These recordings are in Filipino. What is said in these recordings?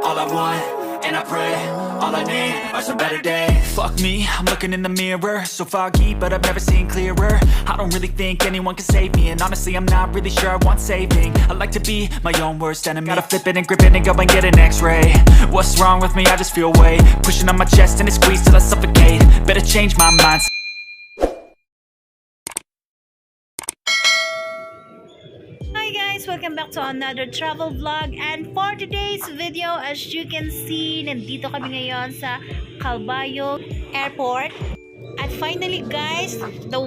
all I want, and I pray, all I need are some better days. Fuck me, I'm looking in the mirror, so foggy, but I've never seen clearer. I don't really think anyone can save me, and honestly I'm not really sure I want saving. I like to be my own worst enemy. Gotta flip it and grip it and go and get an x-ray. What's wrong with me? I just feel weight pushing on my chest and it squeezes till I suffocate. Better change my mindset. Hi guys! Welcome back to another travel vlog, and for today's video, as you can see, nandito kami ngayon sa Calbayog Airport. At finally guys, the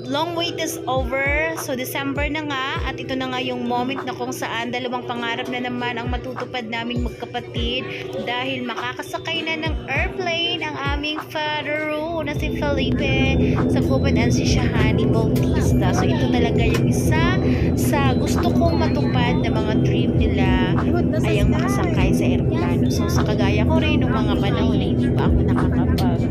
long wait is over. So December na nga, at ito na nga yung moment na kung saan dalawang pangarap na naman ang matutupad naming magkapatid, dahil makakasakay na ng airplane ang aming father na si Felipe sa Pupuan and si Shahani Bautista. So ito talaga yung isa sa gusto kong matupad na mga dream nila, ay ang makasakay sa aeroplano. So sa kagaya ko rin nung mga panahon na hindi pa ako nakakapag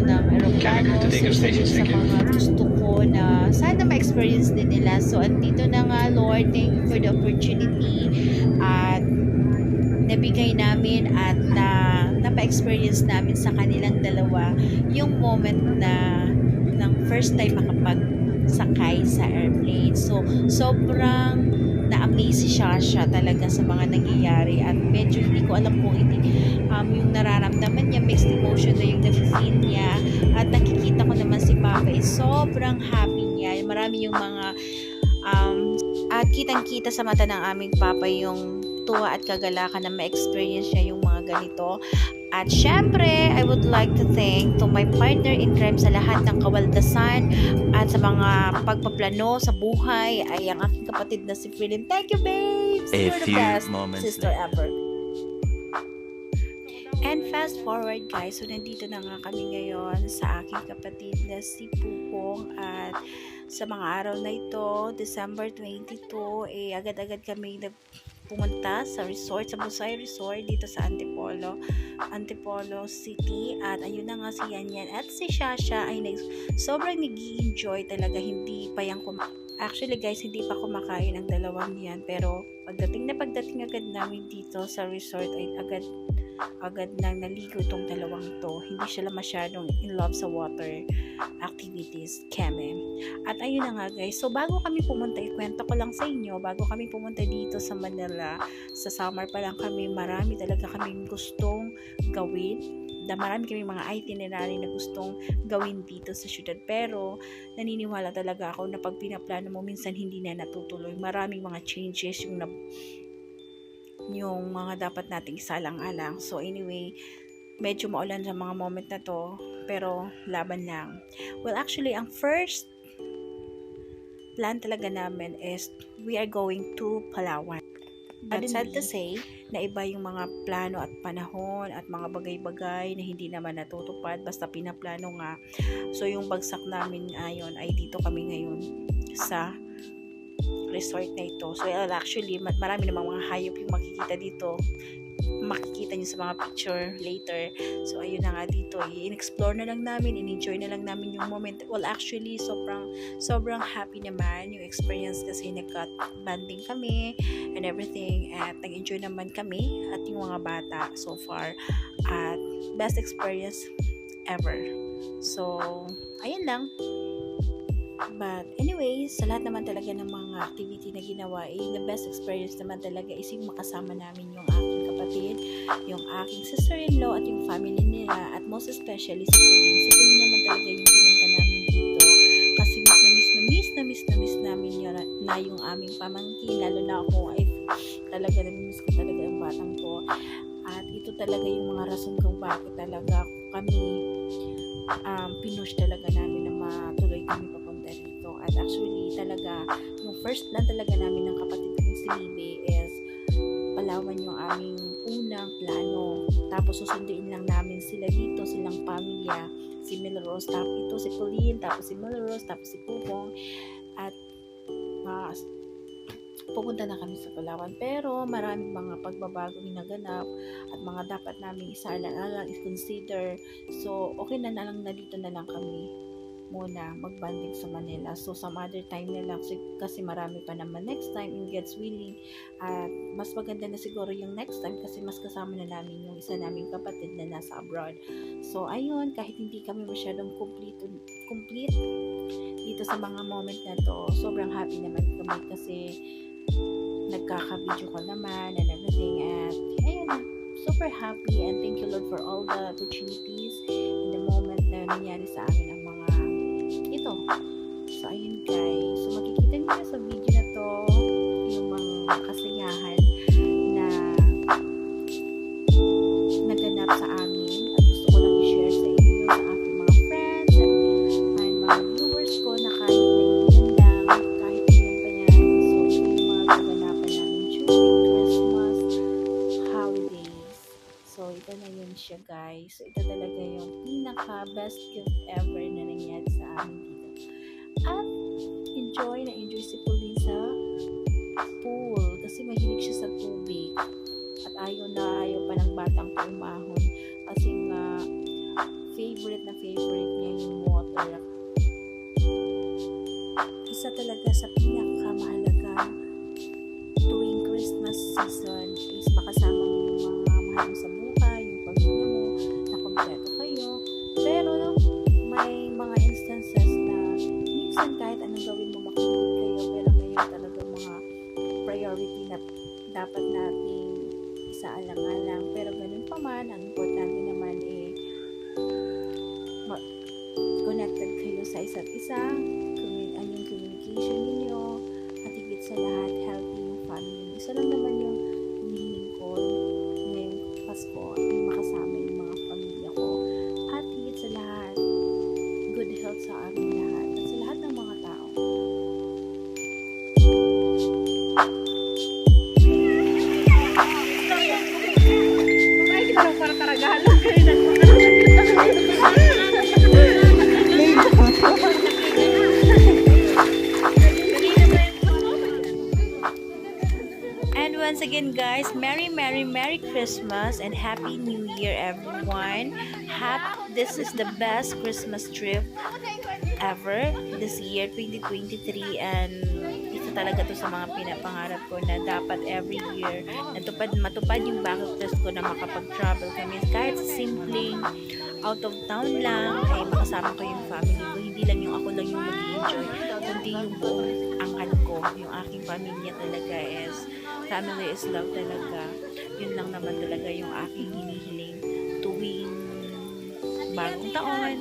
ng aeroplano, so sa mga gusto ko na sana ma-experience din nila. So andito na nga, Lord, thank you for the opportunity at nabigay namin at napa-experience namin sa kanilang dalawa yung moment na ng first time makapagsakay sa airplane. So sobrang na-amaze si Shasha talaga sa mga nangyayari, at medyo hindi ko alam kung yung nararamdaman niya, mixed emotion na yung na-feel niya, at nakikita ko naman si Papa is sobrang happy niya. Marami yung mga at kitang-kita sa mata ng aming Papa yung tuwa at kagalakan na ma-experience niya yung mga ganito. At syempre, I would like to thank to my partner in crime sa lahat ng kawaldasan at sa mga pagpaplano sa buhay, ay ang aking kapatid na si Philip. Thank you, babes! You're the best sister ever. And fast forward guys, so nandito na nga kami ngayon sa aking kapatid na si Pupong, at sa mga araw na ito, December 22, agad-agad kami pumunta sa resort, sa Busay Resort dito sa Antipolo City. At ayun na nga, si Yan at si Shasha ay sobrang nag-i-enjoy talaga. Hindi pa yan actually guys, hindi pa kumakain ang dalawang yan, pero pagdating agad namin dito sa resort ay agad nang naligo tong dalawang to. Hindi sila masyadong in love sa water activities, keme. At ayun na nga guys, so bago kami pumunta, ikwento ko lang sa inyo, bago kami pumunta dito sa Manila, sa summer pa lang kami, marami talaga kaming gustong gawin. Marami kami mga itinerary na gustong gawin dito sa syudad, pero naniniwala talaga ako na pag pinaplano mo, minsan hindi na natutuloy. Maraming mga changes yung mga dapat nating isalang-alang. So anyway, medyo maulan sa mga moment na to, pero laban lang. Well, actually, ang first plan talaga namin is we are going to Palawan. But sad to say, na iba yung mga plano at panahon at mga bagay-bagay na hindi naman natutupad, basta pinaplano nga. So yung bagsak namin ngayon ay dito kami ngayon sa resort na ito. So actually, marami namang mga hayop yung makikita dito. Makikita nyo sa mga picture later. So ayun na nga, dito in-explore na lang namin, in-enjoy na lang namin yung moment. Well, actually, sobrang happy naman yung experience, kasi nagka-banding kami and everything, at nag-enjoy naman kami at yung mga bata so far, at best experience ever. So ayun lang. But anyways, sa lahat naman talaga ng mga activity na ginawa, the best experience naman talaga is yung makasama namin yung aking kapatid, yung aking sister-in-law at yung family nila, at most especially si Pauline. Si Pauline naman talaga yung pinunta namin dito, kasi miss namin yun, na yung aming pamangkin, lalo na ako ay talaga namimiss ko talaga yung batang ko. At ito talaga yung mga rason kung bakit talaga kami pinush talaga namin na matuloy kami papunta dito. At actually talaga, yung first plan talaga namin ng kapatid kong si Libe is Palawan yung aming unang plano. Tapos susunduin lang namin sila dito, silang pamilya, si Melrose, tapos ito si Pauline, tapos si Melrose, tapos si Pupong, at pupunta na kami sa Palawan. Pero maraming mga pagbabago naganap at mga dapat namin isa-alang-alang i-consider. So okay na lang na dito na lang kami muna magbanding sa Manila. So some other time na lang kasi marami pa naman next time in God's willing. At mas maganda na siguro yung next time kasi mas kasama na namin yung isa naming kapatid na nasa abroad. So ayun, kahit hindi kami masyadong complete dito sa mga moment na to, sobrang happy naman kami kasi nagkaka-video call naman and everything, at ayun, super happy, and thank you Lord for all the opportunities in the moment na nangyari sa amin ang mga ito. So ayun guys, so makikita niyo sa video na to yung mga kasayahan na naganap sa amin, at gusto ko lang i-share sa inyo, sa aking mga friends and mga viewers ko, na kahit na ilan lang, kahit ilan pa yan. So ito yung mga kaganapan namin during Christmas holidays. So ito na yun siya guys. So ito talaga yung pinaka best gift ever na nangyari sa amin dito. At enjoy si Pauline sa pool kasi mahilig siya sa tubig. At ayaw pa ng batang umahon kasi nga favorite niya yung water. Isa talaga sa pinakamahalaga tuwing Christmas season is makasama mo yung mga mahal mo sa buhay, yung pamilya mo, na kompleto kayo. Pero no, may mga instances na minsan kahit anong gawin mo makinig kayo, pero ngayon talaga mga priority na dapat nating isaalang-alang. Pero ganun pa man, ang importante naman connected kayo sa isa't isa, yung communication ninyo, at higit sa lahat, healthy yung family. Isa lang naman yung hinihiling ko ngayong Pasko, yung makasama yung mga pamilya ko, at higit sa lahat, good health sa aming lahat, at sa lahat ng mga tao. And once again guys, Merry Christmas and Happy New Year everyone. This is the best Christmas trip ever this year 2023, and isa talaga to sa mga pinapangarap ko na dapat every year matupad yung bucket list ko na makapag-travel kami kahit simpleng out of town lang, ay makasama ko yung family ko. Hindi lang yung ako lang yung mag-enjoy, kundi yung buong angkan ko, yung aking pamilya talaga is family is love talaga. Yun lang naman talaga yung aking hinihiling tuwing bagong taon,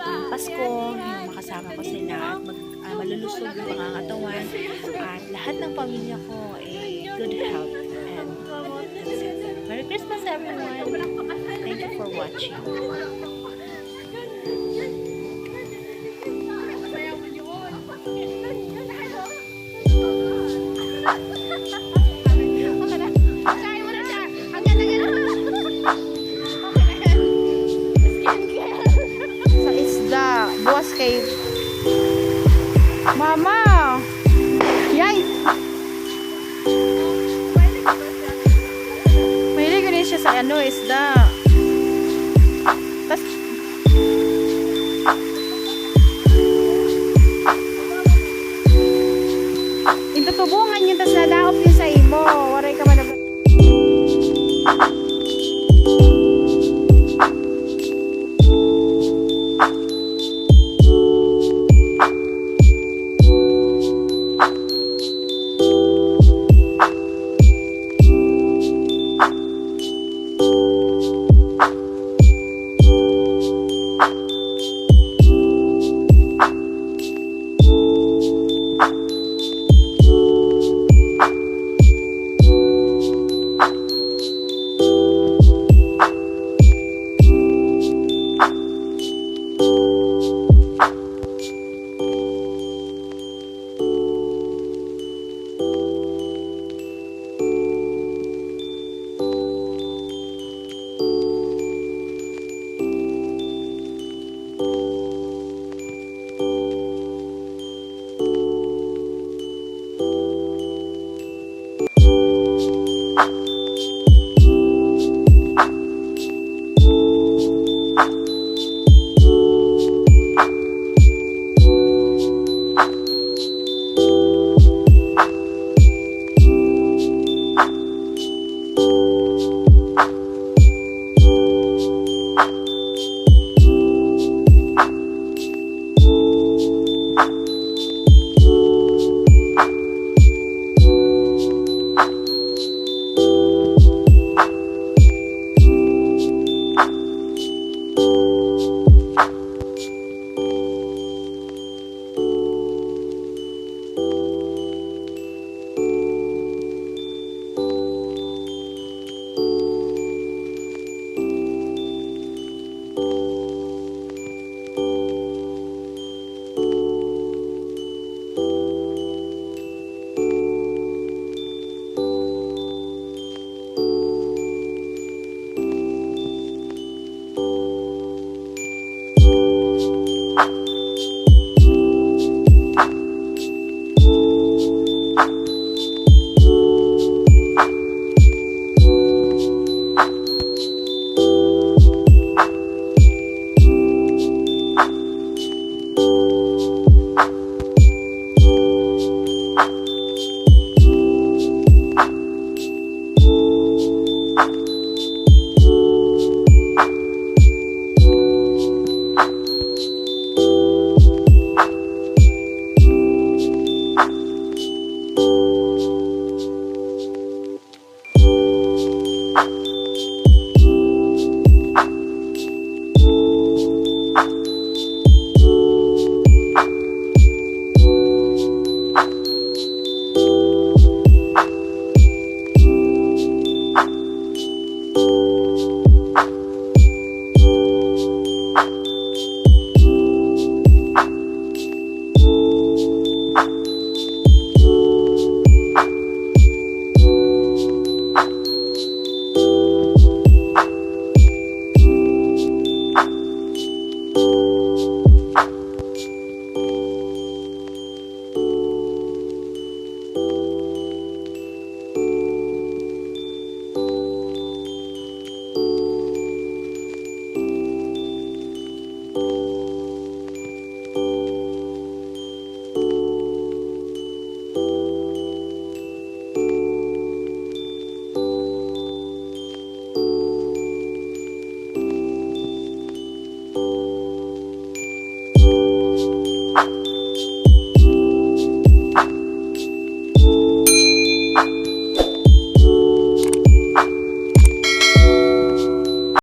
yung Pasko, yung makasama ko sila at malulusog yung pangangatawan, at lahat ng pamilya ko good health, and that's it. Merry Christmas everyone. Thank you for watching. Sa isda, buwas kay Mama. Yay. Mahilig ko siya sa isda. Tas